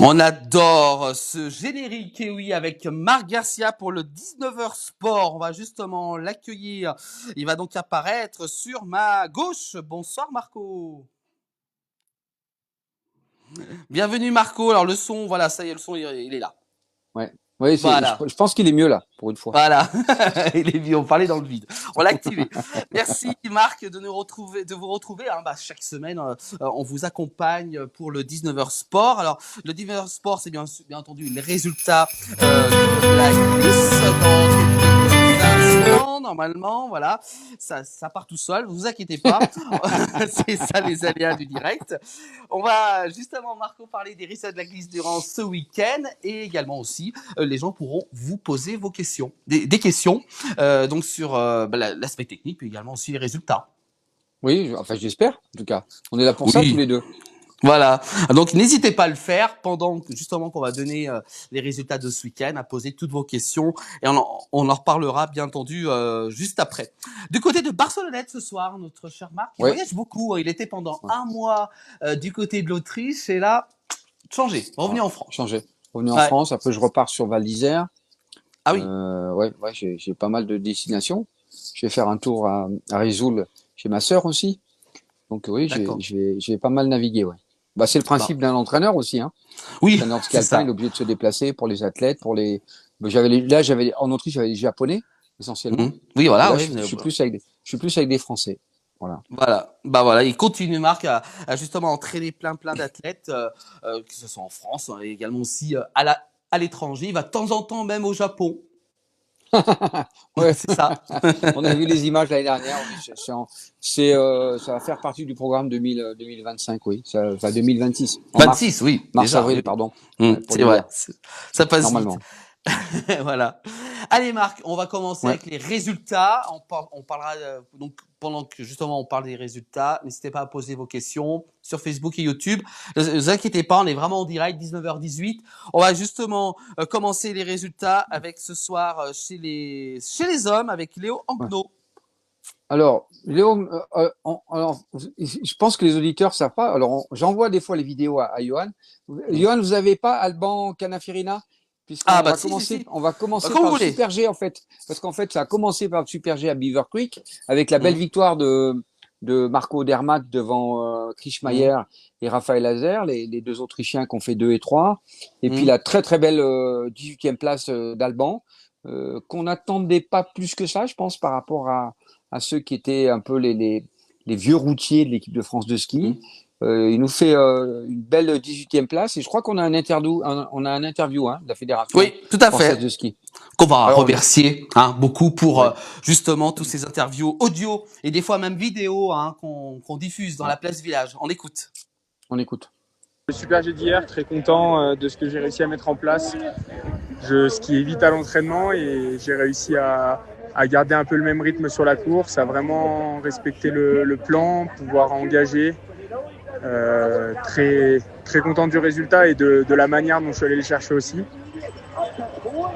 On adore ce générique, et oui, avec Marc Garcia pour le 19h Sport. On va justement l'accueillir. Il va donc apparaître sur ma gauche. Bonsoir Marco. Bienvenue Marco. Alors le son, voilà, ça y est, le son, il est là. Ouais. Oui, Voilà. je pense qu'il est mieux là, pour une fois. Voilà, il est vieux, on parlait dans le vide. On l'a activé. Merci Marc de nous retrouver, de vous retrouver. Hein, chaque semaine, on vous accompagne pour le 19h Sport. Alors, le 19h Sport, c'est bien entendu les résultats de la glisse dans quelques instants, normalement. Voilà, ça part tout seul, vous inquiétez pas. C'est ça les aléas du direct. On va justement, Marco, parler des résultats de la glisse durant ce week-end et également aussi, les gens pourront vous poser vos questions, des questions donc sur l'aspect technique, puis également aussi les résultats. Oui, enfin j'espère, en tout cas. On est là pour ça tous Oui, les deux. voilà. Donc n'hésitez pas à le faire pendant justement qu'on va donner les résultats de ce week-end, à poser toutes vos questions et on en reparlera bien entendu juste après. Du côté de Barcelonnette ce soir, notre cher Marc, il Oui, voyage beaucoup. Il était pendant ouais. un mois du côté de l'Autriche et là, changé, revenu Voilà. en France. Changer. Revenu en Ouais. France, après je repars sur Val d'Isère. Ah oui, Ouais, j'ai pas mal de destinations. Je vais faire un tour à Risoul chez ma sœur aussi. Donc oui, d'accord. je vais pas mal naviguer, ouais. Bah, c'est le Bah, principe d'un entraîneur aussi, hein. oui, L'entraîneur de ski c'est alpin, il est ça. obligé de se déplacer pour les athlètes, pour les. Bah, en Autriche, j'avais les Japonais essentiellement. Oui, Et voilà, là, oui. je suis plus avec des Français. Voilà. Voilà, bah voilà, il continue Marc à justement entraîner plein d'athlètes, que ce soit en France et également aussi à l'étranger. Il va de temps en temps même au Japon. Ouais, C'est ça. on a vu les images l'année dernière. Oui, ça va faire partie du programme 2025, oui. Enfin, 2026, en mars, 26, oui, déjà. mars-avril, Oui. pardon, ouais, pour C'est vrai, l'hiver, ça passe vite. normalement. Voilà. Allez Marc, on va commencer Ouais, avec les résultats. On parlera donc pendant que justement on parle des résultats, n'hésitez pas à poser vos questions sur Facebook et YouTube. Ne vous inquiétez pas, on est vraiment en direct 19h18. On va justement commencer les résultats avec ce soir chez les hommes avec Léo ouais. Ankno. Alors, Léo, alors, je pense que les auditeurs savent pas. Alors, j'envoie des fois les vidéos à Johan. Johan, vous avez pas Alban Canafirina? Ah Puisqu'bah si. On va Bah, commencer comme par vous le voulez. Super G, en fait. Parce qu'en fait, ça a commencé par le Super G à Beaver Creek, avec la belle Hum, victoire de Marco Odermatt devant hum, Krischmaier et Raphaël Hazer, les deux Autrichiens qui ont fait 2 et 3. Et puis hum. la très belle 18e place d'Alban, qu'on n'attendait pas plus que ça, je pense, par rapport à ceux qui étaient un peu les vieux routiers de l'équipe de France de ski. Hum. Il nous fait une belle 18e place et je crois qu'on a on a un interview hein, de la Fédération Oui, tout à française de fait. ski. Qu'on va Alors, remercier beaucoup pour ouais, justement tous ces interviews audio et des fois même vidéo qu'on diffuse dans ouais, la place Village. On écoute. on écoute. Le super G d'hier, très content de ce que j'ai réussi à mettre en place. Je skie vite à l'entraînement et j'ai réussi à garder un peu le même rythme sur la course, à vraiment respecter le plan, pouvoir engager. Très content du résultat et de la manière dont je suis allé le chercher aussi.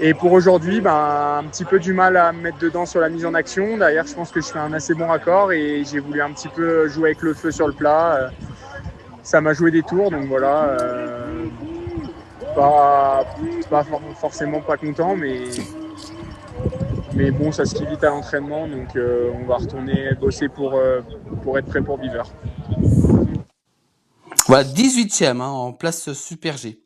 Et pour aujourd'hui, un petit peu du mal à me mettre dedans sur la mise en action. Derrière, je pense que je fais un assez bon raccord et j'ai voulu un petit peu jouer avec le feu sur le plat. Ça m'a joué des tours, donc voilà. Pas forcément pas content, mais bon, ça skie vite à l'entraînement, donc on va retourner bosser pour être prêt pour Beaver. Voilà, 18e en place Super G.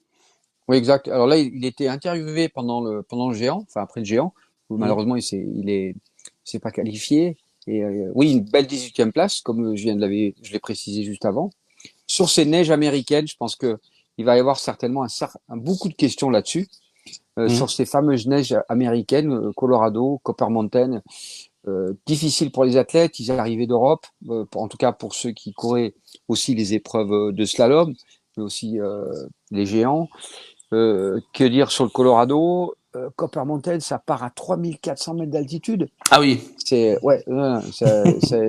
Oui, exact. Alors là, il était interviewé pendant le géant, enfin après le géant, où Hum, malheureusement s'est pas qualifié. Et oui, une belle 18e place, comme je l'ai précisé juste avant. Sur ces neiges américaines, je pense que il va y avoir certainement beaucoup de questions là-dessus. hum, Sur ces fameuses neiges américaines, Colorado, Copper Mountain, difficile pour les athlètes, ils arrivaient d'Europe, en tout cas pour ceux qui couraient aussi les épreuves de slalom, mais aussi les géants. Que dire sur le Colorado? Copper Mountain, ça part à 3400 mètres d'altitude. Ah oui. C'est ouais,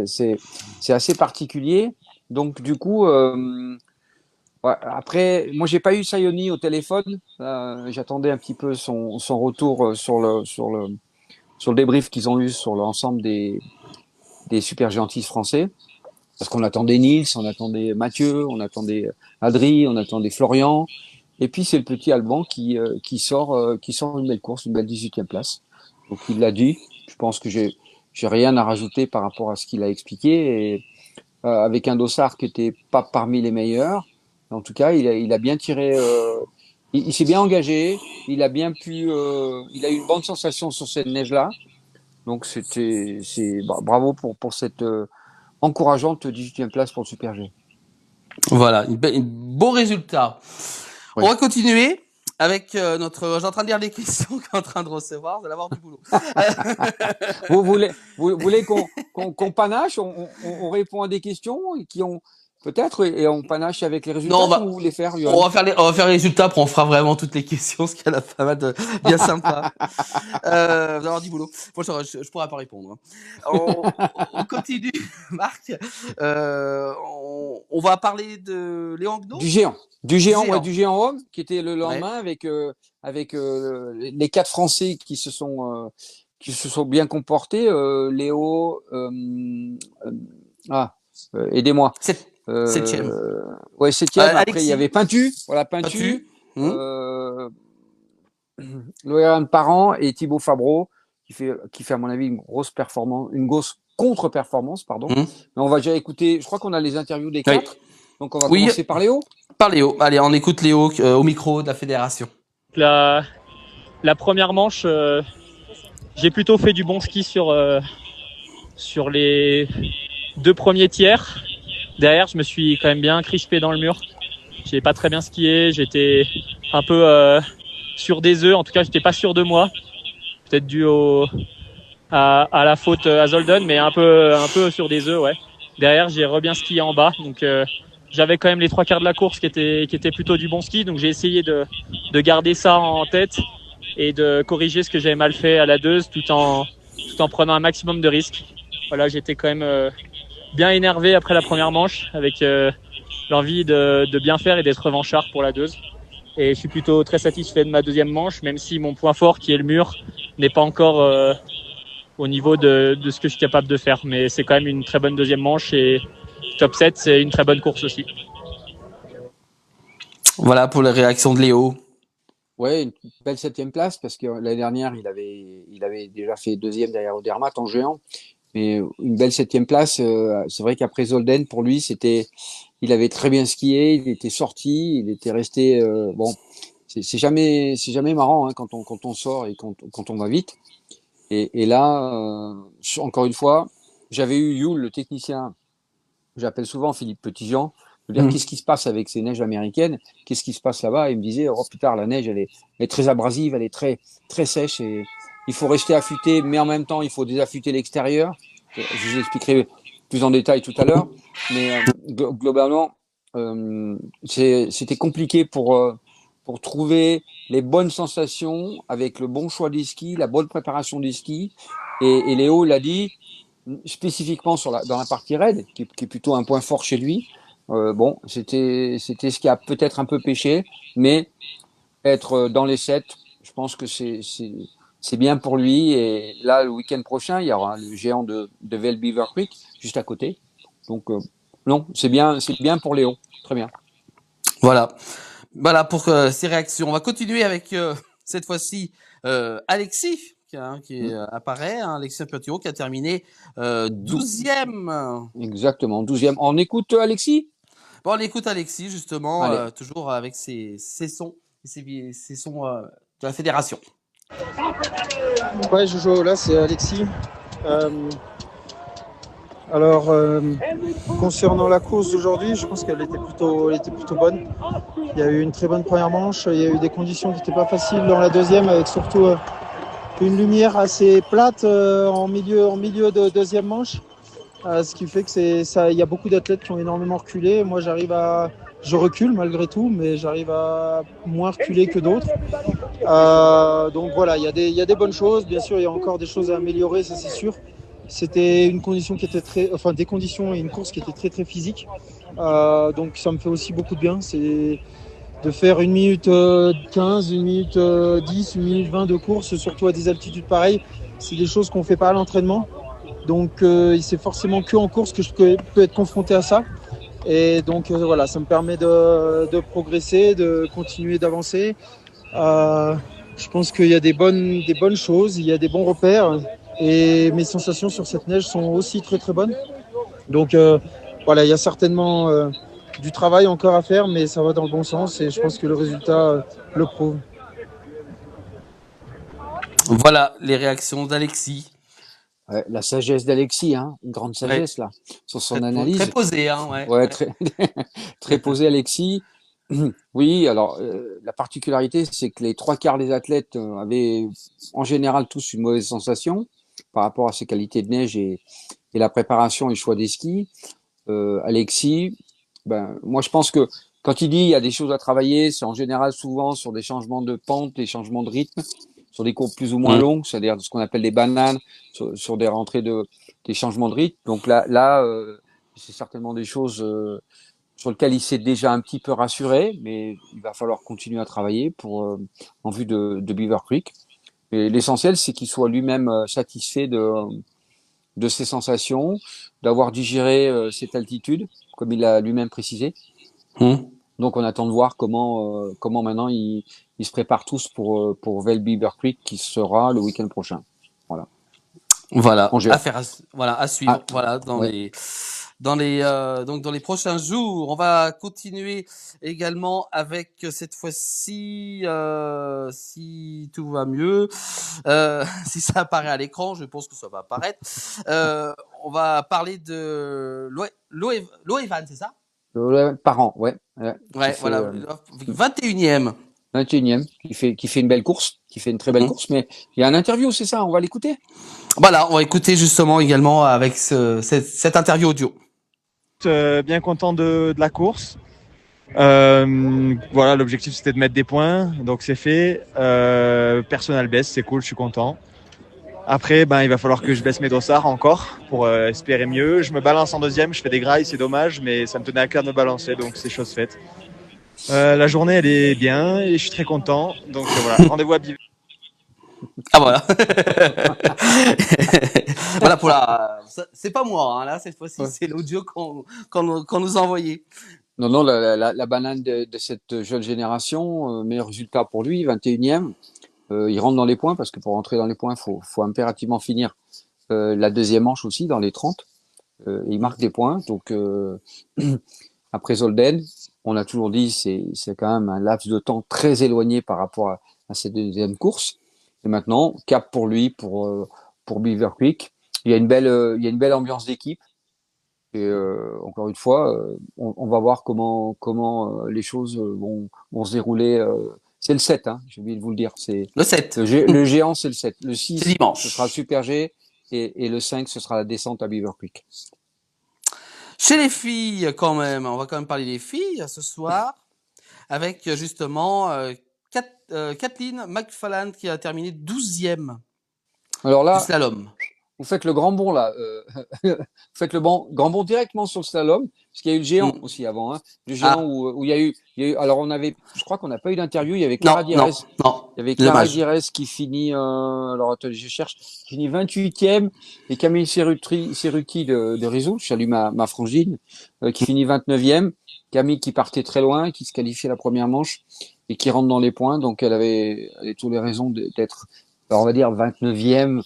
c'est assez particulier. Donc du coup, ouais, après, moi j'ai pas eu Sayoni au téléphone. J'attendais un petit peu son retour sur le débrief qu'ils ont eu sur l'ensemble des super gentils français. Parce qu'on attendait Nils, on attendait Mathieu, on attendait Adri, on attendait Florian. Et puis c'est le petit Alban qui sort une belle course, une belle 18e place. Donc il l'a dit. Je pense que j'ai rien à rajouter par rapport à ce qu'il a expliqué. Et avec un dossard qui était pas parmi les meilleurs, en tout cas il a bien tiré. Il s'est bien engagé. Il a bien pu. Il a eu une bonne sensation sur cette neige là. Donc bravo pour cette encourageante 18e place pour le Super G. Voilà, un beau résultat. Oui. On va continuer avec notre. J'ai en train de lire les questions qu'on est en train de recevoir. Vous allez avoir du boulot. Vous voulez qu'on panache, on répond à des questions qui ont peut-être et on panache avec les résultats. Non, vous voulez faire, on va faire les résultats, après on fera vraiment toutes les questions, ce qui a pas mal de bien sympa. Vous allez avoir du boulot. Bon, je pourrais pas répondre. On continue, Marc. On va parler de Léon Agneau. Du géant homme, qui était le lendemain avec les 4 Français qui se sont bien comportés. Léo, aidez-moi. Septième. Ouais, 7e. Après, Alexis. il y avait Pintu. Voilà, Pintu. Loïan Parent et Thibaut Fabreau, qui fait, à mon avis, une grosse contre-performance, pardon. Mais on va déjà écouter, je crois qu'on a les interviews des 4. Oui. Donc, on va commencer par Léo. Par Léo. Allez, on écoute Léo au micro de la fédération. La première manche, j'ai plutôt fait du bon ski sur les 2 premiers tiers. Derrière, je me suis quand même bien crispé dans le mur. J'ai pas très bien skié. J'étais un peu sur des œufs. En tout cas, j'étais pas sûr de moi. Peut-être dû à la faute à Zolden, mais un peu sur des œufs, ouais. Derrière, j'ai bien skié en bas. Donc, j'avais quand même les 3 quarts de la course qui étaient plutôt du bon ski. Donc, j'ai essayé de garder ça en tête et de corriger ce que j'avais mal fait à la 2 tout en prenant un maximum de risques. Voilà, j'étais quand même bien énervé après la première manche avec l'envie de bien faire et d'être revanchard pour la 2. Et je suis plutôt très satisfait de ma deuxième manche, même si mon point fort, qui est le mur, n'est pas encore au niveau de ce que je suis capable de faire. Mais c'est quand même une très bonne deuxième manche et top 7, c'est une très bonne course aussi. Voilà pour les réactions de Léo. Ouais, une belle 7e place parce que l'année dernière, il avait déjà fait 2e derrière Odermatt en géant. Mais une belle 7e place, c'est vrai qu'après Zolden, pour lui, il avait très bien skié, il était sorti, il était resté, c'est jamais marrant, hein, quand on sort et quand on va vite. Et là, encore une fois, j'avais eu Yule, le technicien, j'appelle souvent Philippe Petitjean, de dire qu'est-ce qui se passe avec ces neiges américaines, qu'est-ce qui se passe là-bas, et il me disait, oh putain, la neige, elle est très abrasive, elle est très, très sèche, et il faut rester affûté, mais en même temps, il faut désaffûter l'extérieur. Je vous expliquerai plus en détail tout à l'heure, mais globalement, c'était compliqué pour trouver les bonnes sensations avec le bon choix des skis, la bonne préparation des skis. Et Léo l'a dit spécifiquement dans la partie raid, qui est plutôt un point fort chez lui. C'était ce qui a peut-être un peu pêché, mais être dans les 7, je pense que c'est bien pour lui. Et là, le week-end prochain, il y aura le géant de Vale Beaver Creek juste à côté. Donc non, c'est bien pour Léo, très bien. Voilà pour ces réactions. On va continuer avec cette fois-ci Alexis qui apparaît, Alexis Piottiro qui a terminé 12e. Exactement, 12e. On écoute Alexis. Bon, on écoute Alexis justement, toujours avec ses sons, ses sons de la fédération. Ouais, Jojo, là c'est Alexis. Concernant la course d'aujourd'hui, je pense qu'elle était plutôt bonne. Il y a eu une très bonne première manche, il y a eu des conditions qui n'étaient pas faciles dans la deuxième, avec surtout une lumière assez plate en milieu de deuxième manche. Ce qui fait que il y a beaucoup d'athlètes qui ont énormément reculé. Moi, je recule malgré tout, mais j'arrive à moins reculer que d'autres. Donc voilà, il y a des bonnes choses. Bien sûr, il y a encore des choses à améliorer, ça c'est sûr. C'était une condition qui était des conditions et une course qui était très très physique. Donc ça me fait aussi beaucoup de bien. C'est de faire 1 minute 15, 1 minute 10, 1 minute 20 de course, surtout à des altitudes pareilles. C'est des choses qu'on ne fait pas à l'entraînement. Donc c'est forcément qu'en course que je peux être confronté à ça. Et donc voilà, ça me permet de progresser, de continuer d'avancer. Je pense qu'il y a des bonnes choses, il y a des bons repères. Et mes sensations sur cette neige sont aussi très très bonnes. Donc voilà, il y a certainement du travail encore à faire, mais ça va dans le bon sens et je pense que le résultat le prouve. Voilà les réactions d'Alexis. Ouais, la sagesse d'Alexis, hein, une grande Ouais. sagesse là, sur son Très analyse. posé, hein, ouais. Ouais, très, très posé, Alexis. Oui, alors la particularité, c'est que les trois quarts des athlètes avaient en général tous une mauvaise sensation par rapport à ces qualités de neige et la préparation et le choix des skis. Alexis, ben moi je pense que quand il dit il y a des choses à travailler, c'est en général souvent sur des changements de pente, des changements de rythme, sur des courbes plus ou moins longues, c'est-à-dire ce qu'on appelle des bananes, sur des rentrées des changements de rythme. Donc là, c'est certainement des choses sur lesquelles il s'est déjà un petit peu rassuré, mais il va falloir continuer à travailler en vue de Beaver Creek. Et l'essentiel, c'est qu'il soit lui-même satisfait de ses sensations, d'avoir digéré cette altitude, comme il l'a lui-même précisé. Donc on attend de voir comment maintenant ils se préparent tous pour Vail Beaver Creek qui sera le week-end prochain. Voilà. Voilà, En géant. à suivre. Ah, Voilà, ouais. donc dans les prochains jours, on va continuer également avec cette fois-ci, si tout va mieux, si ça apparaît à l'écran, je pense que ça va apparaître. On va parler de Loevan, c'est ça? Par an, ouais. Ouais, voilà, 21e. 21e, qui fait une belle course, qui fait une très belle course, mais il y a un interview, c'est ça, on va l'écouter. Voilà, on va écouter justement également avec cette interview audio. Bien content de la course. Voilà, l'objectif c'était de mettre des points, donc c'est fait. Personal best, c'est cool, je suis content. Après, il va falloir que je baisse mes dossards encore pour espérer mieux. Je me balance en deuxième, je fais des grailles, c'est dommage, mais ça me tenait à cœur de me balancer, donc c'est chose faite. La journée, elle est bien et je suis très content. Donc voilà, rendez-vous à Beaver. Ah voilà. Voilà c'est pas moi, hein, là, cette fois-ci, ouais. C'est l'audio qu'on nous a envoyé. Non, la banane de cette jeune génération, meilleur résultat pour lui, 21e. Il rentre dans les points parce que pour rentrer dans les points, faut impérativement finir la deuxième manche aussi dans les 30. Il marque des points. Donc après Zolden, on a toujours dit c'est quand même un laps de temps très éloigné par rapport à cette deuxième course. Et maintenant, cap pour lui pour Beaver Creek. Il y a une belle ambiance d'équipe. Et encore une fois, on va voir comment les choses vont se dérouler. C'est le 7, hein, j'ai oublié de vous le dire. C'est le 7. Le géant, c'est le 7. Le 6, c'est dimanche. Ce sera Super G. Et le 5, ce sera la descente à Beaver Creek. Chez les filles, quand même, on va quand même parler des filles ce soir, avec justement Kathleen McFarland qui a terminé 12e. Alors là, du slalom. Vous faites le grand bond là, vous faites le grand bond directement sur le slalom, parce qu'il y a eu le géant aussi avant, hein, le géant où il y a eu, alors je crois qu'on n'a pas eu d'interview, il y avait Clara Dires, il y avait Clara Dires qui finit, alors attendez, qui finit 28e, et Camille Cerruti de Rizou, je salue ma frangine, qui finit 29e, Camille qui partait très loin, qui se qualifiait la première manche, et qui rentre dans les points, donc elle avait toutes les raisons d'être, alors on va dire 29e.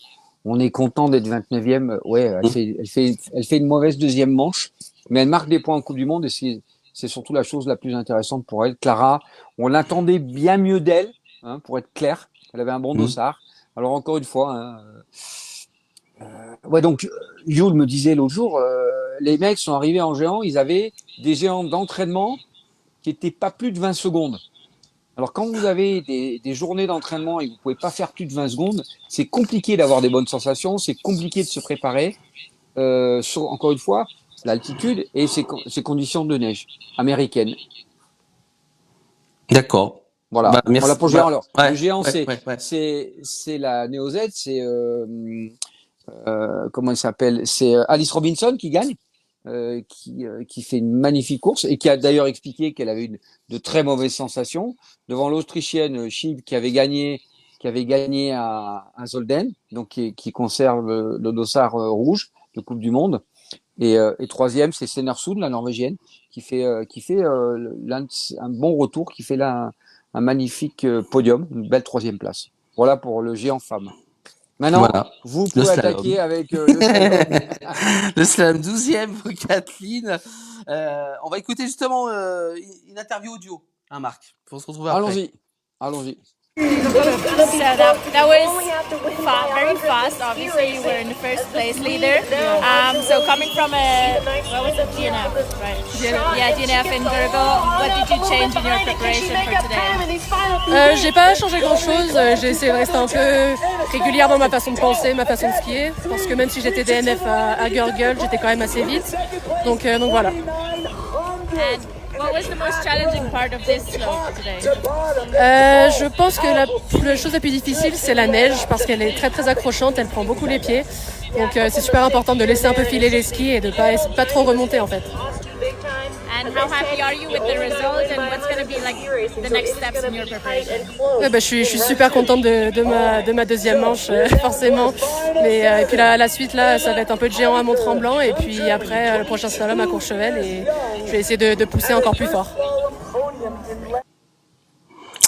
On est content d'être 29e. Ouais, elle fait une mauvaise deuxième manche, mais elle marque des points en Coupe du Monde et c'est surtout la chose la plus intéressante pour elle. Clara, on l'attendait bien mieux d'elle, hein, pour être clair. Elle avait un bon dossard. Alors encore une fois, ouais, donc Yul me disait l'autre jour, les mecs sont arrivés en géant, ils avaient des géants d'entraînement qui étaient pas plus de 20 secondes. Alors, quand vous avez des journées d'entraînement et que vous pouvez pas faire plus de 20 secondes, c'est compliqué d'avoir des bonnes sensations, c'est compliqué de se préparer sur, encore une fois, l'altitude et ces conditions de neige américaines. D'accord. Voilà. Merci. Voilà pour le géant. Alors, le géant, c'est la Neo Z, c'est comment il s'appelle ? C'est Alice Robinson qui gagne. Qui fait une magnifique course et qui a d'ailleurs expliqué qu'elle avait eu de très mauvaises sensations devant l'Autrichienne Schieb qui avait gagné à Zolden, donc qui conserve le dossard rouge de Coupe du Monde. Et troisième, c'est Stenersund, la Norvégienne, un bon retour, qui fait là un magnifique podium, une belle 3e place. Voilà pour le géant femme. Maintenant, Voilà. vous Le pouvez slalom. attaquer avec le slalom. Le slalom 12e pour Kathleen. On va écouter justement une interview audio, hein, Marc. On se retrouve après. Allons-y. So that was very fast. Obviously, you were in the first place leader. So coming from what was it, DNF, right? Yeah, DNF in Virgo. What did you change in your preparation for today? J'ai pas changé grand-chose. J'ai essayé de rester un peu régulière dans ma façon de penser, ma façon de skier. Je pense que même si j'étais DNF à Gurgle, j'étais quand même assez vite. Donc voilà. And what was the most challenging part of this slope today? Je pense que la chose la plus difficile, c'est la neige, parce qu'elle est très très accrochante, elle prend beaucoup les pieds. Donc c'est super important de laisser un peu filer les skis et de pas trop remonter en fait. And how happy are you with the result and what's going to be like the next steps in your preparation? Je suis super contente de ma deuxième manche, forcément. Et puis la suite, là, ça va être un peu de géant à Mont-Tremblant. Et puis après, le prochain slalom à Courchevel. Et je vais essayer de pousser encore plus fort.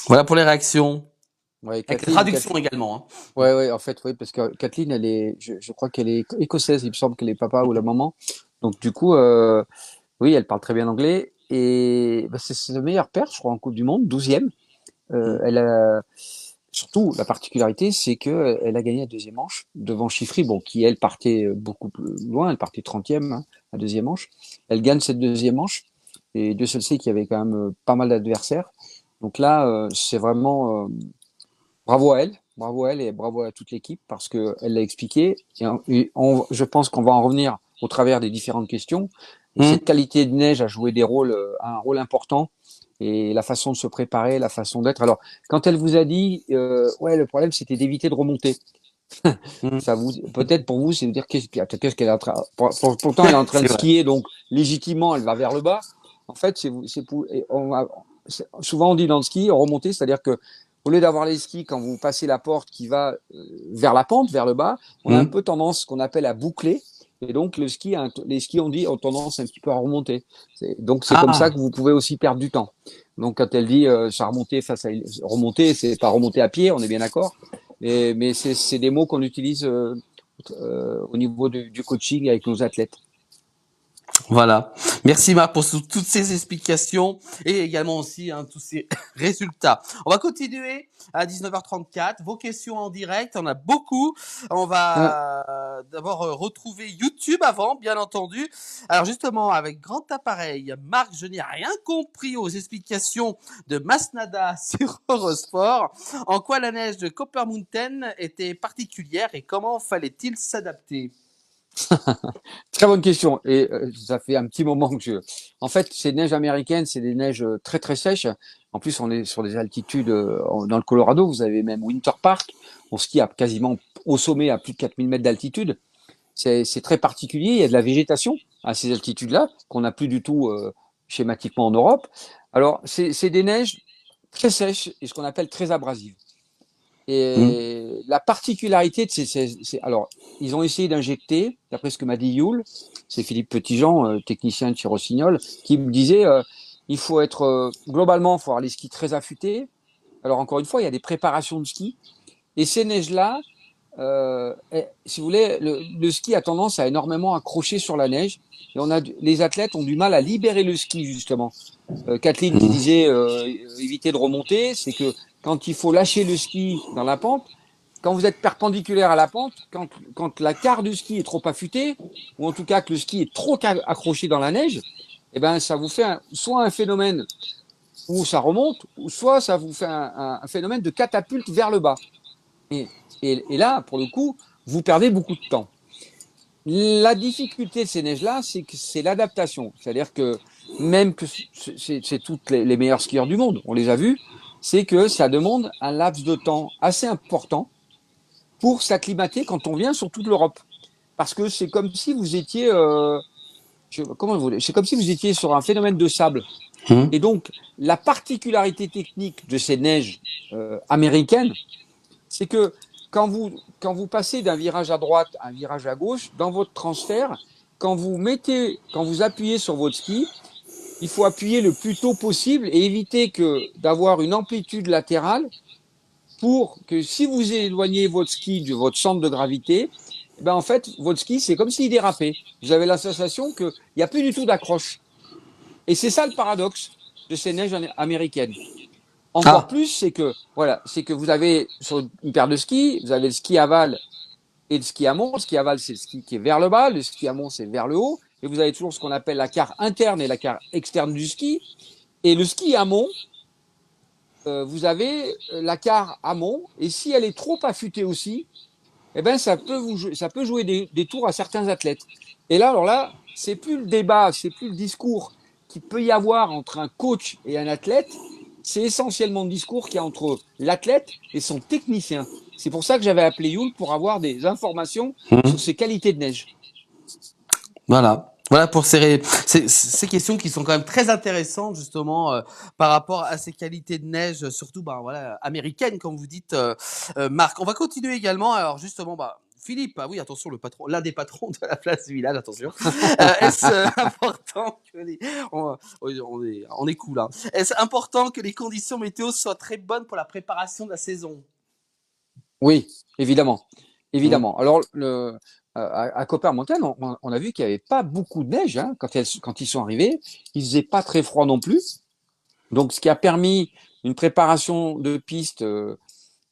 Voilà pour les réactions. Ouais, Avec la traduction également. Hein. Ouais, en fait, oui, parce que Kathleen, je crois qu'elle est écossaise, il me semble qu'elle est papa ou la maman. Donc, du coup, oui, elle parle très bien anglais. Et c'est sa meilleure perche, je crois, en Coupe du Monde, 12e. Elle a, surtout, la particularité, c'est qu'elle a gagné la deuxième manche devant Chiffry, bon, qui, elle, partait beaucoup plus loin, elle partait 30e, hein, la deuxième manche. Elle gagne cette deuxième manche. Et Dieu seul sait qu'il y avait quand même pas mal d'adversaires. Donc là, c'est vraiment bravo à elle et bravo à toute l'équipe parce que elle l'a expliqué. Et je pense qu'on va en revenir au travers des différentes questions. Cette qualité de neige a joué un rôle important et la façon de se préparer, la façon d'être. Alors, quand elle vous a dit, ouais, le problème c'était d'éviter de remonter. Ça peut-être pour vous, c'est de dire qu'est-ce qu'elle est en train. Pourtant, elle est en train de skier, donc légitimement, elle va vers le bas. En fait, souvent on dit dans le ski, remonter, c'est-à-dire que au lieu d'avoir les skis quand vous passez la porte qui va vers la pente, vers le bas, on a un peu tendance, ce qu'on appelle à boucler. Et donc les skis ont tendance un petit peu à remonter. Donc c'est comme ça que vous pouvez aussi perdre du temps. Donc quand elle dit ça remonter, c'est pas remonter à pied, on est bien d'accord. Mais c'est des mots qu'on utilise au niveau du coaching avec nos athlètes. Voilà. Merci Marc pour toutes ces explications et également aussi tous ces résultats. On va continuer à 19h34. Vos questions en direct, on a beaucoup. On va d'abord retrouver YouTube avant, bien entendu. Alors justement, avec grand appareil, Marc, je n'ai rien compris aux explications de Masnada sur Eurosport. En quoi la neige de Copper Mountain était particulière et comment fallait-il s'adapter? Très bonne question. Et ça fait un petit moment que En fait, ces neiges américaines, c'est des neiges très très sèches. En plus, on est sur des altitudes dans le Colorado. Vous avez même Winter Park. On skie quasiment au sommet à plus de 4000 mètres d'altitude. C'est très particulier. Il y a de la végétation à ces altitudes-là qu'on n'a plus du tout schématiquement en Europe. Alors, c'est des neiges très sèches et ce qu'on appelle très abrasives. Et la particularité de alors, ils ont essayé d'injecter, d'après ce que m'a dit Yule, c'est Philippe Petitjean, technicien de chez Rossignol, qui me disait, il faut être, globalement, il faut avoir les skis très affûtés. Alors, encore une fois, il y a des préparations de ski. Et ces neiges-là, si vous voulez, le ski a tendance à énormément accrocher sur la neige. Et les athlètes ont du mal à libérer le ski, justement. Kathleen qui disait, éviter de remonter, c'est que quand il faut lâcher le ski dans la pente, quand vous êtes perpendiculaire à la pente, quand la quart du ski est trop affûté, ou en tout cas que le ski est trop accroché dans la neige, eh ben ça vous fait soit un phénomène où ça remonte, ou soit ça vous fait un phénomène de catapulte vers le bas. Et là, pour le coup, vous perdez beaucoup de temps. La difficulté de ces neiges-là, c'est que c'est l'adaptation. C'est-à-dire que même que c'est toutes les meilleurs skieurs du monde, on les a vus, c'est que ça demande un laps de temps assez important pour s'acclimater quand on vient sur toute l'Europe. Parce que c'est comme si vous étiez, c'est comme si vous étiez sur un phénomène de sable. Et donc, la particularité technique de ces neiges américaines, c'est que quand vous passez d'un virage à droite à un virage à gauche, dans votre transfert, quand vous appuyez sur votre ski, il faut appuyer le plus tôt possible et éviter d'avoir une amplitude latérale pour que si vous éloignez votre ski de votre centre de gravité, ben en fait, votre ski, c'est comme s'il dérapait. Vous avez la sensation qu'il n'y a plus du tout d'accroche. Et c'est ça le paradoxe de ces neiges américaines. Encore plus, c'est que vous avez sur une paire de skis, vous avez le ski aval et le ski amont. Le ski aval, c'est le ski qui est vers le bas, le ski amont, c'est vers le haut. Et vous avez toujours ce qu'on appelle la carre interne et la carre externe du ski. Et le ski amont, vous avez la carre amont, et si elle est trop affûtée aussi, eh ben ça peut jouer des tours à certains athlètes. Et là, alors là, c'est plus le débat, c'est plus le discours qu'il peut y avoir entre un coach et un athlète, c'est essentiellement le discours qu'il y a entre l'athlète et son technicien. C'est pour ça que j'avais appelé Yul pour avoir des informations sur ses qualités de neige. Voilà pour ces questions qui sont quand même très intéressantes justement par rapport à ces qualités de neige, surtout américaines comme vous dites, Marc. On va continuer également. Alors justement, Philippe, ah oui, attention, le patron, l'un des patrons de la place du village, attention. Est-ce important que on est cool, hein. Est-ce important que les conditions météo soient très bonnes pour la préparation de la saison? Oui, évidemment. Alors, à Copper Mountain, on a vu qu'il n'y avait pas beaucoup de neige hein, quand ils sont arrivés. Il faisait pas très froid non plus. Donc, ce qui a permis une préparation de piste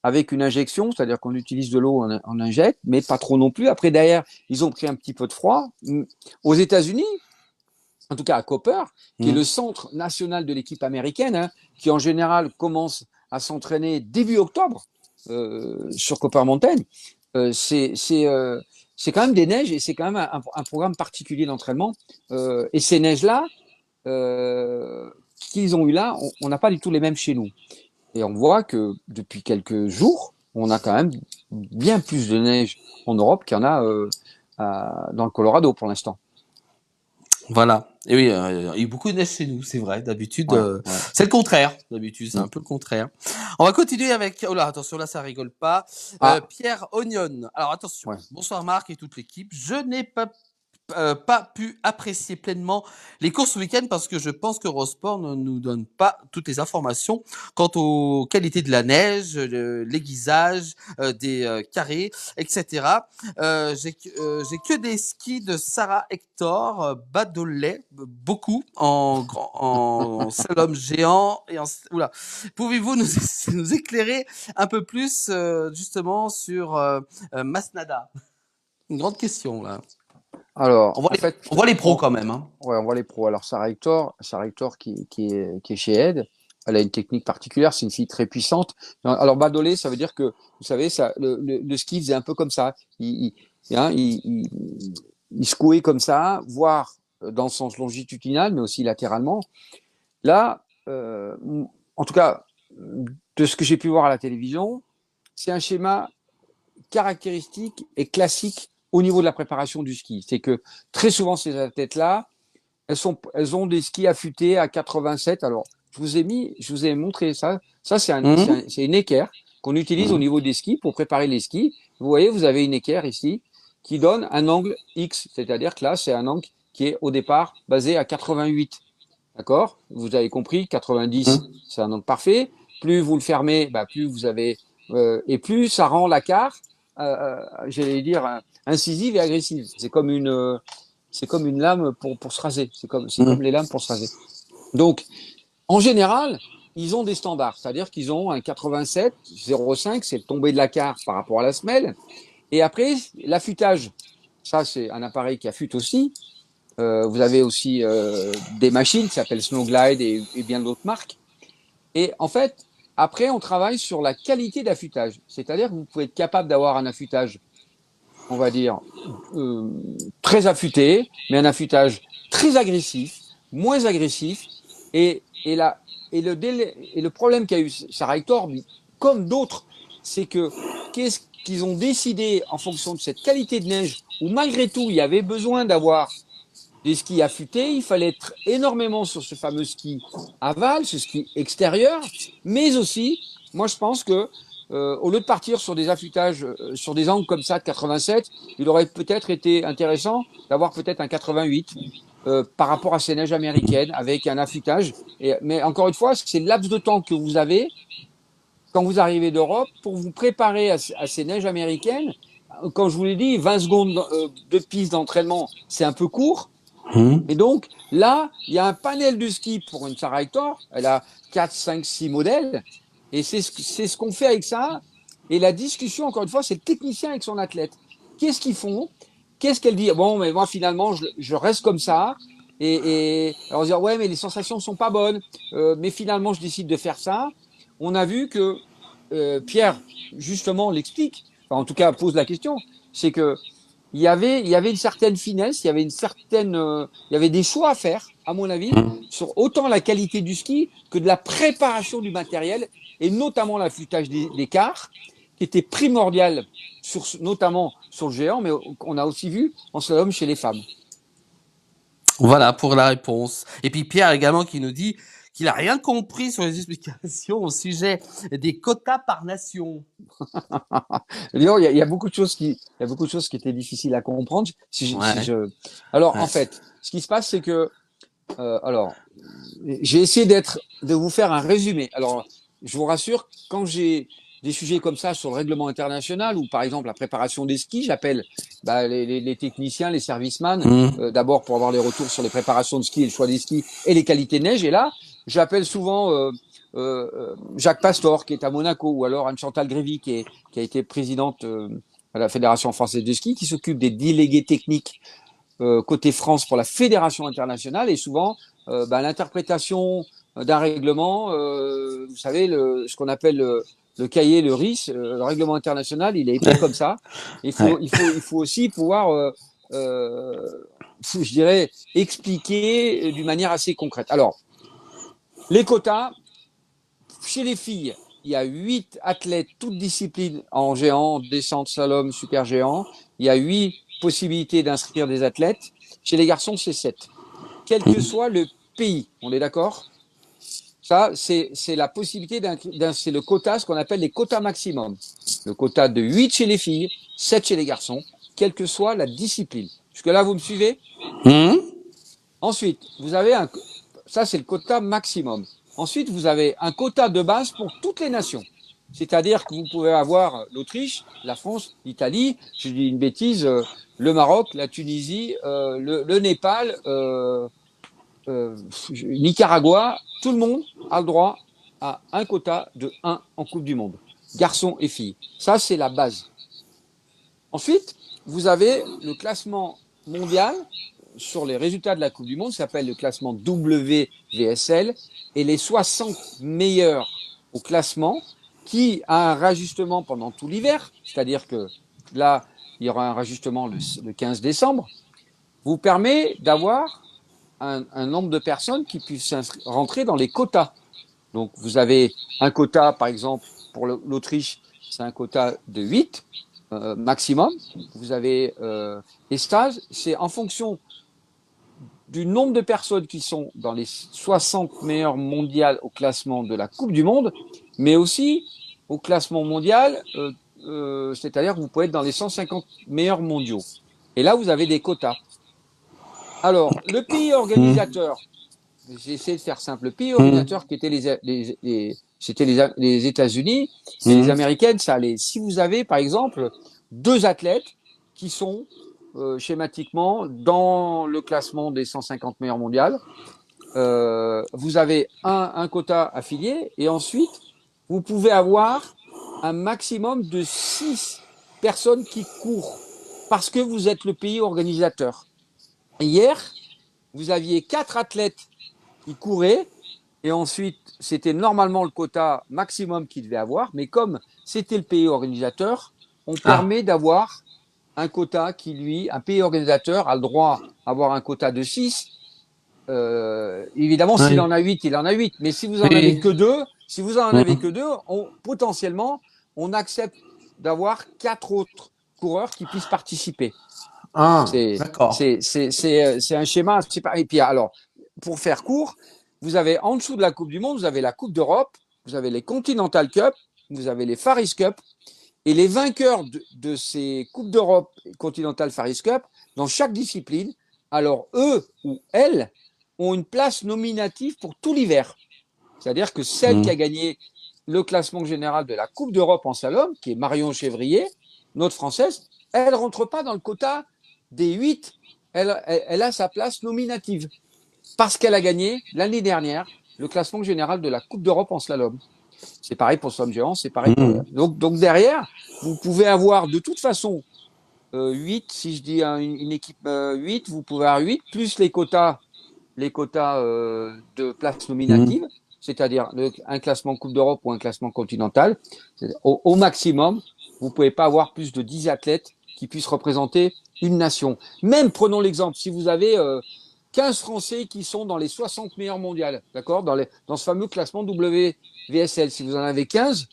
avec une injection, c'est-à-dire qu'on utilise de l'eau, on injecte, mais pas trop non plus. Après, derrière, ils ont pris un petit peu de froid. Aux États-Unis, en tout cas à Copper, qui est le centre national de l'équipe américaine, hein, qui en général commence à s'entraîner début octobre sur Copper Mountain, c'est quand même des neiges et c'est quand même un programme particulier d'entraînement. Et ces neiges-là, qu'ils ont eu là, on n'a pas du tout les mêmes chez nous. Et on voit que depuis quelques jours, on a quand même bien plus de neige en Europe qu'il y en a dans le Colorado pour l'instant. Voilà. Et oui, il y a eu beaucoup de neige chez nous, c'est vrai. D'habitude, c'est le contraire. D'habitude, c'est un peu le contraire. On va continuer avec. Oh là, attention, là, ça rigole pas. Pierre Ognon. Alors attention. Bonsoir Marc et toute l'équipe. Je n'ai pas pu apprécier pleinement les courses ce week-end parce que je pense qu'Eurosport ne nous donne pas toutes les informations quant aux qualités de la neige, l'aiguisage des carrés, etc. J'ai que des skis de Sarah Hector, Badollet, beaucoup en slalom géant et oula. Pouvez-vous nous éclairer un peu plus justement sur Masnada? Une grande question là. Alors, on voit les pros quand même. Hein. Ouais, on voit les pros. Alors, Sarah Hector qui est chez Ed, elle a une technique particulière. C'est une fille très puissante. Alors, Badolé, ça veut dire que, vous savez, le ski faisait un peu comme ça. Il secouait comme ça, voire dans le sens longitudinal, mais aussi latéralement. Là, en tout cas, de ce que j'ai pu voir à la télévision, c'est un schéma caractéristique et classique au niveau de la préparation du ski. C'est que très souvent, ces athlètes-là, elles ont des skis affûtés à 87. Alors, je vous ai montré ça. Ça, c'est une équerre qu'on utilise au niveau des skis pour préparer les skis. Vous voyez, vous avez une équerre ici qui donne un angle X. C'est-à-dire que là, c'est un angle qui est au départ basé à 88. D'accord? Vous avez compris, 90, c'est un angle parfait. Plus vous le fermez, plus vous avez, et plus ça rend la carre, j'allais dire, incisive et agressive. C'est comme une lame pour se raser. C'est comme les lames pour se raser. Donc, en général, ils ont des standards. C'est-à-dire qu'ils ont un 87, 0,5, c'est le tombé de la carre par rapport à la semelle. Et après, l'affûtage. Ça, c'est un appareil qui affûte aussi. Vous avez aussi des machines qui s'appellent Snowglide et bien d'autres marques. Et en fait, après, on travaille sur la qualité d'affûtage. C'est-à-dire que vous pouvez être capable d'avoir un affûtage, on va dire, très affûté, mais un affûtage très agressif, moins agressif. Et le problème qu'a eu Sarah Hector, comme d'autres, c'est que qu'est-ce qu'ils ont décidé en fonction de cette qualité de neige, où malgré tout, il y avait besoin d'avoir des skis affûtés, il fallait être énormément sur ce fameux ski aval, ce ski extérieur, mais aussi, moi je pense que au lieu de partir sur des affûtages, sur des angles comme ça de 87, il aurait peut-être été intéressant d'avoir peut-être un 88, par rapport à ces neiges américaines avec un affûtage. Mais encore une fois, c'est le laps de temps que vous avez quand vous arrivez d'Europe pour vous préparer à ces neiges américaines. Comme je vous l'ai dit, 20 secondes de piste d'entraînement, c'est un peu court. Et donc, là, il y a un panel de ski pour une Sarah Hector. Elle a 4, 5, 6 modèles. Et c'est ce qu'on fait avec ça. Et la discussion, encore une fois, c'est le technicien avec son athlète. Qu'est-ce qu'ils font? Qu'est-ce qu'elle dit? Bon, mais moi, finalement, je reste comme ça. Et alors, dire, ouais, mais les sensations sont pas bonnes. Mais finalement, je décide de faire ça. On a vu que Pierre, justement, l'explique. Enfin, en tout cas, pose la question. C'est que il y avait une certaine finesse, il y avait il y avait des choix à faire, à mon avis, sur autant la qualité du ski que de la préparation du matériel et notamment l'affûtage des quarts, qui était primordial notamment sur le géant, mais on a aussi vu en slalom chez les femmes. Voilà pour la réponse. Et puis Pierre également qui nous dit qu'il a rien compris sur les explications au sujet des quotas par nation. Il y a beaucoup de choses qui étaient difficiles à comprendre. Alors, en fait, ce qui se passe, c'est que, j'ai essayé de vous faire un résumé. Alors, je vous rassure, quand j'ai des sujets comme ça sur le règlement international ou par exemple la préparation des skis, j'appelle les techniciens, les servicemen, d'abord pour avoir les retours sur les préparations de ski et le choix des skis et les qualités de neige. Et là, j'appelle souvent Jacques Pastor qui est à Monaco ou alors Anne-Chantal Grévy qui a été présidente à la Fédération française de ski, qui s'occupe des délégués techniques côté France pour la Fédération internationale. Et souvent, l'interprétation d'un règlement, vous savez, ce qu'on appelle le cahier, le RIS, le règlement international, il est épais comme ça. Il faut aussi pouvoir, je dirais, expliquer d'une manière assez concrète. Alors, les quotas, chez les filles, il y a 8 athlètes, toutes disciplines en géant, descente, slalom, super géant. Il y a 8 possibilités d'inscrire des athlètes. Chez les garçons, c'est 7. Quel que soit le pays, on est d'accord? Ça, c'est la possibilité c'est le quota, ce qu'on appelle les quotas maximum. Le quota de 8 chez les filles, 7 chez les garçons, quelle que soit la discipline. Jusque-là, vous me suivez? Ensuite, vous avez ça c'est le quota maximum. Ensuite, vous avez un quota de base pour toutes les nations. C'est-à-dire que vous pouvez avoir l'Autriche, la France, l'Italie, je dis une bêtise, le Maroc, la Tunisie, le Népal, Nicaragua, tout le monde a le droit à un quota de 1 en Coupe du Monde, garçons et filles. Ça, c'est la base. Ensuite, vous avez le classement mondial sur les résultats de la Coupe du Monde, ça s'appelle le classement WVSL, et les 60 meilleurs au classement qui a un rajustement pendant tout l'hiver, c'est-à-dire que là, il y aura un rajustement le 15 décembre, vous permet d'avoir un nombre de personnes qui puissent rentrer dans les quotas. Donc, vous avez un quota, par exemple, pour l'Autriche, c'est un quota de 8 maximum. Vous avez les stages, c'est en fonction du nombre de personnes qui sont dans les 60 meilleures mondiales au classement de la Coupe du Monde, mais aussi au classement mondial, c'est-à-dire que vous pouvez être dans les 150 meilleurs mondiaux. Et là, vous avez des quotas. Alors, le pays organisateur, j'ai essayé de faire simple, le pays organisateur qui était c'était les États-Unis, et les Américaines, ça allait. Si vous avez, par exemple, 2 athlètes qui sont schématiquement dans le classement des 150 meilleurs mondiales, vous avez un quota affilié et ensuite, vous pouvez avoir un maximum de 6 personnes qui courent parce que vous êtes le pays organisateur. Hier, vous aviez 4 athlètes qui couraient et ensuite, c'était normalement le quota maximum qu'ils devaient avoir, mais comme c'était le pays organisateur, on permet d'avoir un quota qui, lui, un pays organisateur a le droit d'avoir un quota de 6. Évidemment, s'il en a 8, il en a 8. Mais si vous en avez que 2, potentiellement, on accepte d'avoir 4 autres coureurs qui puissent participer. D'accord. C'est un schéma. Et puis, alors, pour faire court, vous avez en dessous de la Coupe du Monde, vous avez la Coupe d'Europe, vous avez les Continental Cup, vous avez les Far East Cup, et les vainqueurs de ces Coupes d'Europe et Continental Far East Cup, dans chaque discipline, alors eux ou elles ont une place nominative pour tout l'hiver. C'est-à-dire que celle qui a gagné le classement général de la Coupe d'Europe en slalom, qui est Marion Chevrier, notre Française, elle ne rentre pas dans le quota des 8. Elle a sa place nominative parce qu'elle a gagné l'année dernière le classement général de la Coupe d'Europe en slalom. C'est pareil pour le slalom géant, c'est pareil pour... Donc derrière, vous pouvez avoir de toute façon 8, si je dis une équipe 8, vous pouvez avoir 8, plus les quotas de places nominatives, c'est-à-dire un classement Coupe d'Europe ou un classement continental. Au maximum, vous ne pouvez pas avoir plus de 10 athlètes qui puissent représenter une nation. Même, prenons l'exemple, si vous avez 15 Français qui sont dans les 60 meilleurs mondiales, d'accord, dans ce fameux classement WVSL, si vous en avez 15,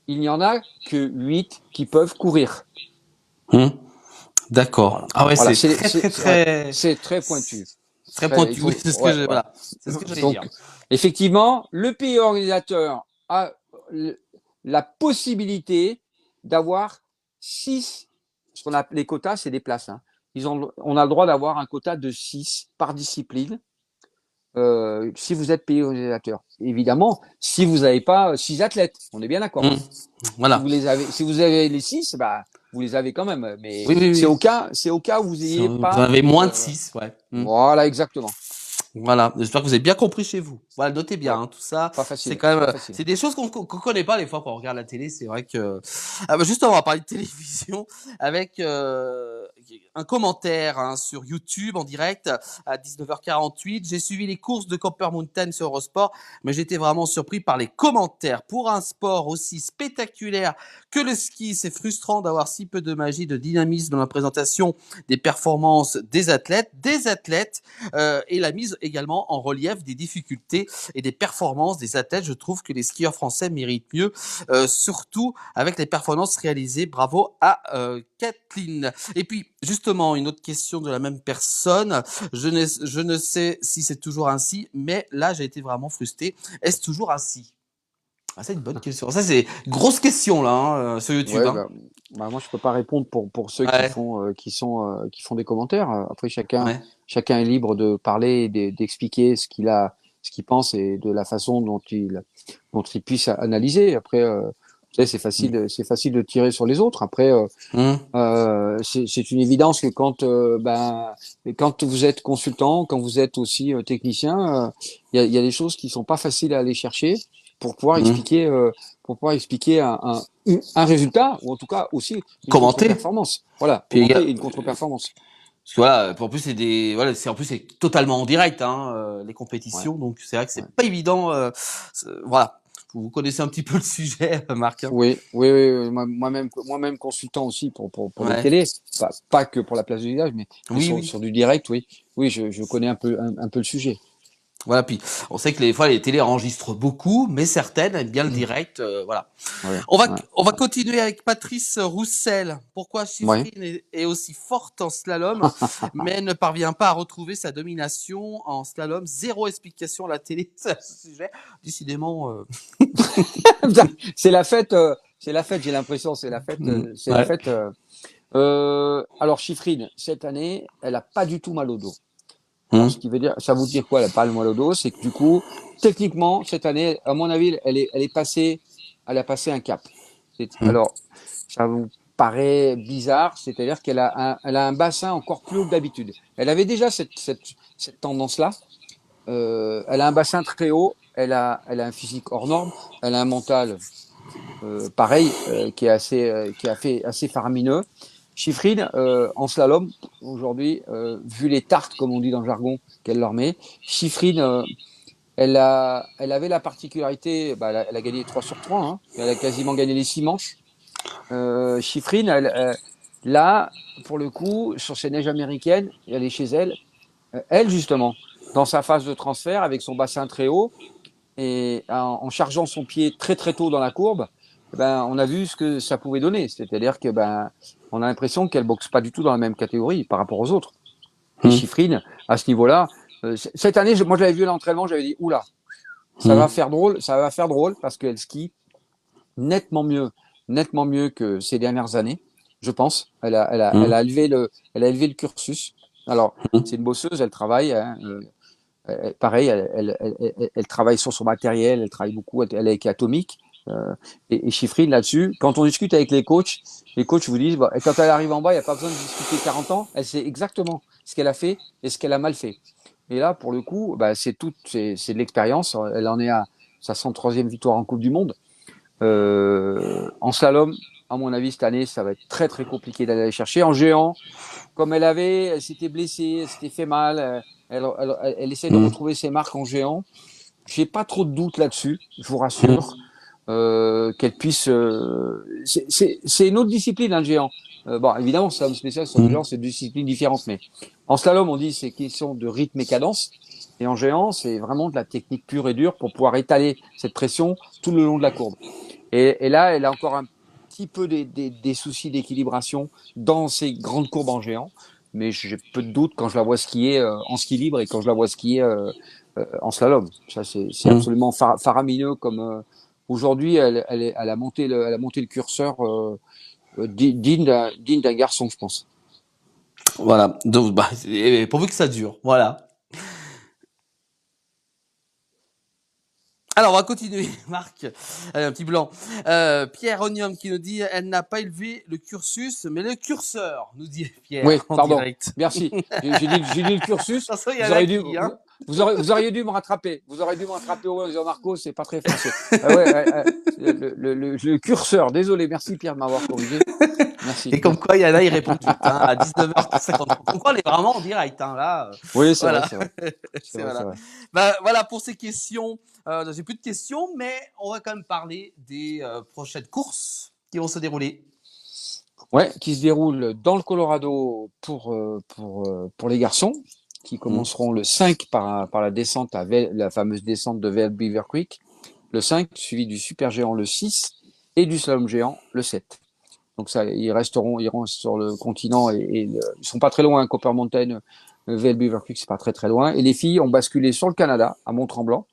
il n'y en a que 8 qui peuvent courir. D'accord. Ah ouais, Voilà, c'est très pointu. Très pointu, oui, c'est ce que j'allais dire. Effectivement, le pays organisateur a la possibilité d'avoir 6, ce qu'on appelle les quotas, c'est des places. Hein. On a le droit d'avoir un quota de 6 par discipline si vous êtes pays organisateur. Évidemment, si vous n'avez pas 6 athlètes, on est bien d'accord. Voilà. Si vous avez les 6, bah, vous les avez quand même. Mais oui. c'est au cas où vous n'ayez pas. Vous en avez moins de 6, ouais. Voilà, exactement. Voilà, j'espère que vous avez bien compris chez vous. Voilà, notez bien, tout ça. Pas facile. C'est quand même, c'est des choses qu'on connaît pas les fois quand on regarde la télé. C'est vrai que, justement, on va parler de télévision avec un commentaire sur YouTube en direct à 19h48. J'ai suivi les courses de Copper Mountain sur Eurosport, mais j'étais vraiment surpris par les commentaires. Pour un sport aussi spectaculaire que le ski, c'est frustrant d'avoir si peu de magie, de dynamisme dans la présentation des performances des athlètes et la mise également en relief des difficultés et des performances des athlètes. Je trouve que les skieurs français méritent mieux, surtout avec les performances réalisées. Bravo à Kathleen. Et puis, justement, une autre question de la même personne. Je ne sais si c'est toujours ainsi, mais là, j'ai été vraiment frustré. Est-ce toujours ainsi? C'est une bonne question. Ça, c'est une grosse question là sur YouTube. Ouais, moi, je peux pas répondre pour ceux qui font des commentaires. Après, chacun est libre de parler et d'expliquer ce qu'il pense et de la façon dont il puisse analyser. Après, c'est facile de tirer sur les autres. Après, c'est une évidence que quand vous êtes consultant, quand vous êtes aussi technicien, il y a des choses qui sont pas faciles à aller chercher pour pouvoir expliquer un résultat, ou en tout cas aussi une contre-performance. Voilà, commenter une contre-performance. Parce que voilà, en plus c'est totalement en direct les compétitions, donc c'est vrai que c'est pas évident. Voilà, vous connaissez un petit peu le sujet, Marc. Oui. Moi-même consultant aussi pour la télé, pas que pour la place du village, mais sur du direct, oui, je connais un peu le sujet. Voilà, puis on sait que les fois les télés enregistrent beaucoup, mais certaines aiment bien le direct. Voilà. On va continuer avec Patrice Roussel. Pourquoi Shiffrin est aussi forte en slalom, mais ne parvient pas à retrouver sa domination en slalom? Zéro explication à la télé sur ce sujet. Décidément. C'est la fête. J'ai l'impression, c'est la fête. La fête. Alors Shiffrin, cette année, elle a pas du tout mal au dos. Alors, ce qui veut dire, ça vous dire quoi, elle a pas le mal au dos, c'est que du coup, techniquement, cette année, à mon avis, elle a passé un cap. Alors, ça vous paraît bizarre, c'est-à-dire qu'elle a un bassin encore plus haut que d'habitude. Elle avait déjà cette tendance-là. Elle a un bassin très haut, elle a un physique hors norme, elle a un mental pareil, qui est assez faramineux. Shiffrin, en slalom, aujourd'hui, vu les tartes, comme on dit dans le jargon, qu'elle leur met, Shiffrin, elle avait la particularité, elle a gagné 3 sur 3, hein, elle a quasiment gagné les 6 manches. Shiffrin, là, pour le coup, sur ses neiges américaines, elle est chez elle. Elle, justement, dans sa phase de transfert, avec son bassin très haut, et en chargeant son pied très très tôt dans la courbe, on a vu ce que ça pouvait donner. C'est-à-dire que on a l'impression qu'elle boxe pas du tout dans la même catégorie par rapport aux autres. Et Shiffrin, à ce niveau-là, cette année, moi je l'avais vu à l'entraînement, j'avais dit oula, ça va faire drôle parce qu'elle skie nettement mieux que ces dernières années, je pense. Elle a élevé le cursus. Alors, Mhm. c'est une bosseuse, elle travaille. Hein, pareil, elle travaille sur son matériel, elle travaille beaucoup, elle est avec Atomic. Et Shiffrin là-dessus, quand on discute avec les coachs vous disent, bah, et quand elle arrive en bas, il n'y a pas besoin de discuter 40 ans, elle sait exactement ce qu'elle a fait et ce qu'elle a mal fait. Et là, pour le coup, bah, c'est de l'expérience. Elle en est à sa 103e victoire en Coupe du Monde. En slalom, à mon avis, cette année, ça va être très très compliqué d'aller la chercher. En géant, comme elle s'était blessée, elle s'était fait mal, elle essaie de Mhm. retrouver ses marques en géant. J'ai pas trop de doutes là-dessus, je vous rassure. Qu'elle puisse. C'est une autre discipline, hein, le géant. Bon, évidemment, slalom spécial sur le géant, Mhm. c'est deux disciplines différentes, mais en slalom, on dit c'est question de rythme et cadence. Et en géant, c'est vraiment de la technique pure et dure pour pouvoir étaler cette pression tout le long de la courbe. Et là, elle a encore un petit peu des soucis d'équilibration dans ces grandes courbes en géant. Mais j'ai peu de doute quand je la vois skier en ski libre et quand je la vois skier en slalom. Ça, c'est Mhm. absolument faramineux comme aujourd'hui, elle a monté le curseur digne d'un garçon, je pense. Voilà. Donc, bah, et pourvu que ça dure. Voilà. Alors, on va continuer, Marc. Allez, un petit blanc. Pierre Onium qui nous dit, elle n'a pas élevé le cursus, mais le curseur, nous dit Oui, Pierre en pardon. direct. Merci. J'ai dit le cursus. De toute façon, il y Vous en a auriez dû, qui, hein. vous auriez dû me rattraper. Vous auriez dû me rattraper au moins, disant Marco, c'est pas très français. Le curseur. Désolé. Merci Pierre de m'avoir corrigé. Merci. Et comme quoi, il y en a, ils répondent vite, hein, à 19h50. Comme quoi, on est vraiment en direct, hein, là. Oui, c'est vrai, Voilà. c'est vrai. C'est C'est vrai, c'est voilà. vrai. Bah, voilà pour ces questions. J'ai plus de questions, mais on va quand même parler des prochaines courses qui vont se dérouler. Ouais, qui se déroule dans le Colorado pour les garçons, qui commenceront le 5 par la descente la fameuse descente de Vail Beaver Creek, le 5, suivi du super géant le 6 et du slalom géant le 7. Donc ça, ils iront sur le continent ils sont pas très loin, Copper Mountain, Vail Beaver Creek, c'est pas très très loin. Et les filles ont basculé sur le Canada, à Mont-Tremblant,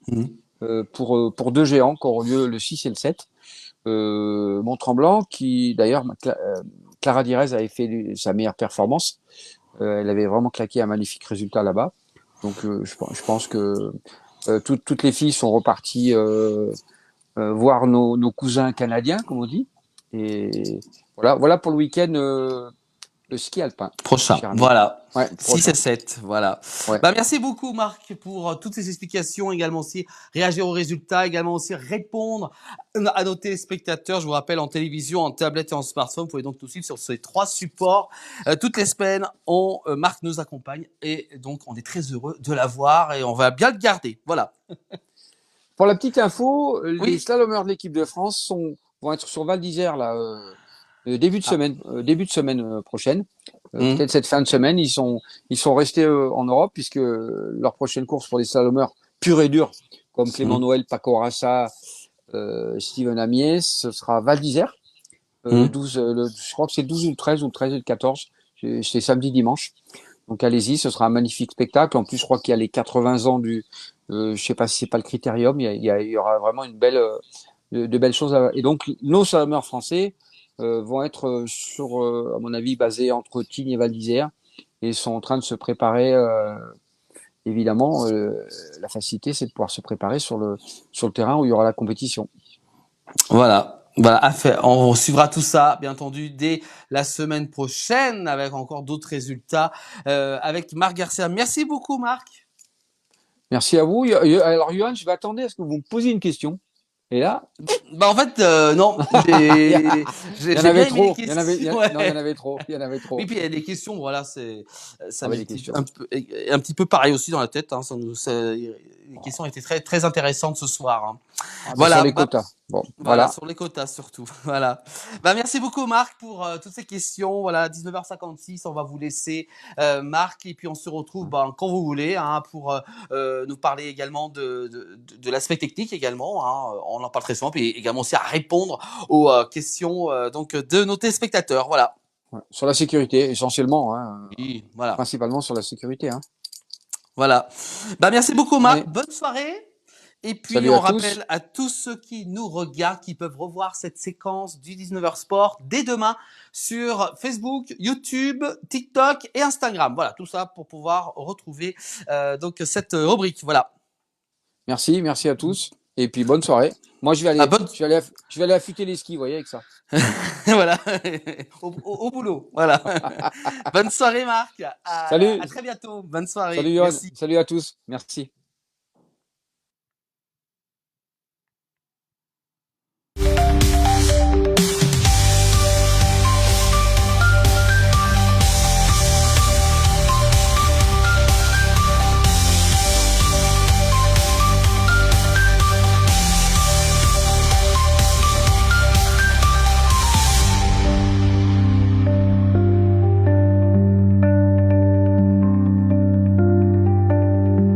pour deux géants qui auront lieu le 6 et le 7. Mont-Tremblant, qui d'ailleurs, Clara Direz avait fait sa meilleure performance. Elle avait vraiment claqué un magnifique résultat là-bas. Donc je pense que toutes les filles sont reparties voir nos cousins canadiens, comme on dit. Et voilà pour le week-end le ski alpin. Prochain, Cher ami. voilà. Ouais, 6 et 7, voilà. Ouais. Bah, merci beaucoup, Marc, pour toutes ces explications, également aussi réagir aux résultats, également aussi répondre à nos téléspectateurs. Je vous rappelle, en télévision, en tablette et en smartphone, vous pouvez donc nous suivre sur ces 3 supports. Toutes les semaines, Marc nous accompagne et donc on est très heureux de l'avoir et on va bien le garder. Voilà. Pour la petite info, Oui. les slalomers de l'équipe de France vont être sur Val d'Isère là, début de semaine prochaine. Peut-être cette fin de semaine, ils sont restés en Europe puisque leur prochaine course pour les slalomers purs et durs, comme Clément Noël, Paco Rassa, Steven Amiez, ce sera Val d'Isère. Je crois que c'est le 12 ou le 13 ou le 13 et le 14. C'est samedi, dimanche. Donc allez-y, ce sera un magnifique spectacle. En plus, je crois qu'il y a les 80 ans je sais pas si c'est pas le critérium. Il y aura vraiment de belles choses. Et donc nos slalomers français vont être à mon avis, basés entre Tignes et Val d'Isère et sont en train de se préparer. Évidemment, la facilité, c'est de pouvoir se préparer sur le terrain où il y aura la compétition. Voilà. Voilà, on suivra tout ça, bien entendu, dès la semaine prochaine, avec encore d'autres résultats, avec Marc Garcia. Merci beaucoup, Marc. Merci à vous. Alors, Johan, je vais attendre à ce que vous me posiez une question. Et là, bah en fait, non, j'ai il y en avait trop. Il y en avait trop. Oui, puis il y a des questions, voilà, ça des m'est questions. un petit peu pareil aussi dans la tête. Hein, les questions étaient très très intéressantes ce soir. Hein. Voilà. Sur les quotas. Bon, voilà, sur les quotas surtout. Voilà. Bah merci beaucoup Marc pour toutes ces questions. Voilà, 19h56, on va vous laisser Marc et puis on se retrouve quand vous voulez hein, pour nous parler également de l'aspect technique également. Hein. On en parle très souvent et également aussi à répondre aux questions donc de nos téléspectateurs. Voilà. Ouais. Sur la sécurité essentiellement. Hein. Oui, voilà. Principalement sur la sécurité. Hein. Voilà. Bah merci beaucoup Marc. Bonne soirée. Et puis, Salut on à tous. rappelle à tous ceux qui nous regardent qu'ils peuvent revoir cette séquence du 19h Sport dès demain sur Facebook, YouTube, TikTok et Instagram. Voilà, tout ça pour pouvoir retrouver donc cette rubrique. Voilà. Merci à tous. Et puis bonne soirée. Moi, je vais aller, je vais aller affûter les skis, vous voyez, avec ça. Voilà, au boulot. Voilà. Bonne soirée, Marc. Salut. À très bientôt. Bonne soirée. Salut, Johan. Merci. Salut à tous. Merci.